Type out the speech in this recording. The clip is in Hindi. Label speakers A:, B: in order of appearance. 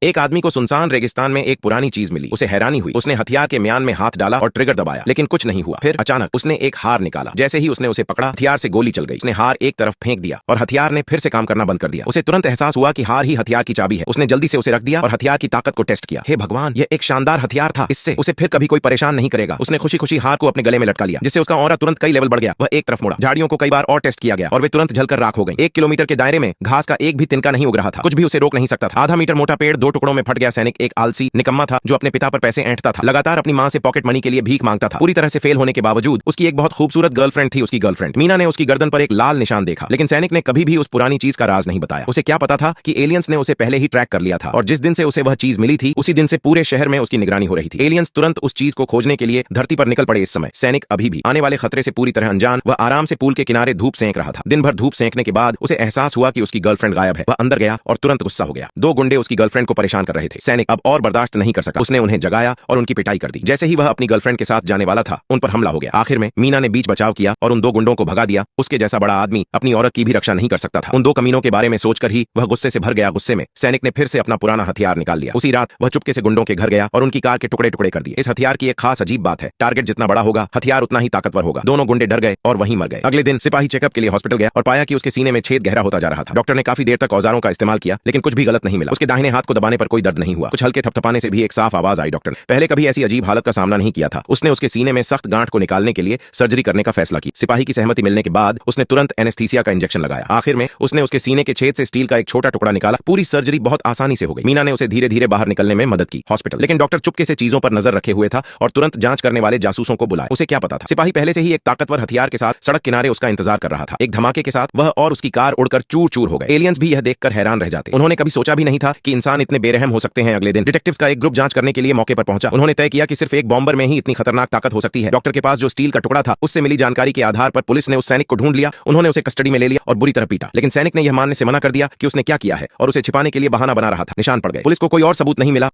A: एक आदमी को सुनसान रेगिस्तान में एक पुरानी चीज मिली। उसे हैरानी हुई। उसने हथियार के म्यान में हाथ डाला और ट्रिगर दबाया, लेकिन कुछ नहीं हुआ। फिर अचानक उसने एक हार निकाला। जैसे ही उसने उसे पकड़ा, हथियार से गोली चल गई। उसने हार एक तरफ फेंक दिया और हथियार ने फिर से काम करना बंद कर दिया। उसे तुरंत एहसास हुआ कि हार ही हथियार की चाबी है। उसने जल्दी से उसे रख दिया और हथियार की ताकत को टेस्ट किया। हे भगवान, यह एक शानदार हथियार था। इससे उसे फिर कभी कोई परेशान नहीं करेगा। उसने खुशी खुशी हार को अपने गले में लटका लिया, जिससे उसका ऑरा तुरंत कई लेवल बढ़ गया। वह एक तरफ मुड़ा। झाड़ियों को कई बार और टेस्ट किया गया और वे तुरंत जलकर राख हो गई। 1 किलोमीटर के दायरे में घास का एक भी तिनका नहीं उग रहा था। कुछ भी उसे रोक नहीं सकता था। आधा मीटर मोटा पेड़ 2 टुकड़ों में फट गया। सैनिक एक आलसी निकम्मा था जो अपने पिता पर पैसे ऐंठता था। लगातार अपनी मां से पॉकेट मनी के लिए भीख मांगता था। पूरी तरह से फेल होने के बावजूद उसकी एक बहुत खूबसूरत गर्लफ्रेंड थी। उसकी गर्लफ्रेंड मीना ने उसकी गर्दन पर एक लाल निशान देखा, लेकिन सैनिक ने कभी भी उस पुरानी चीज का राज नहीं बताया। उसे क्या पता था कि एलियंस ने उसे पहले ही ट्रैक कर लिया था और जिस दिन से उसे वह चीज मिली थी, उसी दिन से पूरे शहर में उसकी निगरानी हो रही थी। एलियंस तुरंत उस चीज को खोजने के लिए धरती पर निकल पड़े। इस समय सैनिक अभी भी आने वाले खतरे से पूरी तरह अनजान। वह आराम से पूल के किनारे धूप सेंक रहा था। दिन भर धूप सेंकने के बाद उसे एहसास हुआ कि उसकी गर्लफ्रेंड गायब है। वह अंदर गया और तुरंत गुस्सा हो गया। 2 गुंडे उसकी गर्लफ्रेंड को परेशान कर रहे थे। सैनिक अब और बर्दाश्त नहीं कर सका। उसने उन्हें जगाया और उनकी पिटाई कर दी। जैसे ही वह अपनी गर्लफ्रेंड के साथ जाने वाला था, उन पर हमला हो गया। आखिर में मीना ने बीच बचाव किया और उन 2 गुंडों को भगा दिया। उसके जैसा बड़ा आदमी अपनी औरत की भी रक्षा नहीं कर सकता था। उन 2 कमीनों के बारे में सोचकर ही वह गुस्से से भर गया। गुस्से में सैनिक ने फिर से अपना पुराना हथियार निकाल लिया। उसी रात वह चुपके से गुंडों के घर गया और उनकी कार के टुकड़े टुकड़े कर दिए। इस हथियार की एक खास अजीब बात है, टारगेट जितना बड़ा होगा, हथियार उतना ही ताकतवर होगा। दोनों गुंडे डर गए और वहीं मर गए। अगले दिन सिपाही चेकअप के लिए हॉस्पिटल गया और पाया कि उसके सीने में छेद गहरा होता जा रहा था। डॉक्टर ने काफी देर तक औजारों का इस्तेमाल किया, लेकिन कुछ भी गलत नहीं मिला। उसके दाहिने हाथ को दबाने पर कोई दर्द नहीं हुआ। कुछ हल्के थपथपाने से भी एक साफ आवाज आई। डॉक्टर ने पहले कभी ऐसी अजीब हालत का सामना नहीं किया था। उसने उसके सीने में सख्त गांठ को निकालने के लिए सर्जरी करने का फैसला की। सिपाही की सहमति मिलने के बाद उसने तुरंत एनेस्थीसिया का इंजेक्शन लगाया। आखिर में उसने उसके सीने के छेद से स्टील का एक छोटा टुकड़ा निकाला। पूरी सर्जरी बहुत आसानी से हो गई। मीना ने उसे धीरे धीरे बाहर निकलने में मदद की हॉस्पिटल, लेकिन डॉक्टर चुपके से चीजों पर नजर रखे हुए था और तुरंत जांच करने वाले जासूसों को बुलाया। उसे क्या पता था, सिपाही पहले से ही एक ताकतवर हथियार के साथ सड़क किनारे उसका इंतजार कर रहा था। एक धमाके के साथ वह और उसकी कार उड़कर चूर चूर हो गए। एलियंस भी यह देखकर हैरान रह जाते। उन्होंने कभी सोचा भी नहीं था कि इंसान इतने बेरहम हो सकते हैं। अगले दिन डिटेक्टिव्स का एक ग्रुप जांच करने के लिए मौके पर पहुंचा। उन्होंने तय किया कि सिर्फ एक बॉम्बर में ही इतनी खतरनाक ताकत हो सकती है। डॉक्टर के पास जो स्टील का टुकड़ा था, उससे मिली जानकारी के आधार पर पुलिस ने उस सैनिक को ढूंढ लिया। उन्होंने उसे कस्टडी में ले लिया और बुरी तरह पीटा, लेकिन सैनिक ने यह मानने से मना कर दिया कि उसने क्या किया है और उसे छिपाने के लिए बहाना बना रहा था। निशान पड़ गए। पुलिस को कोई और सबूत नहीं मिला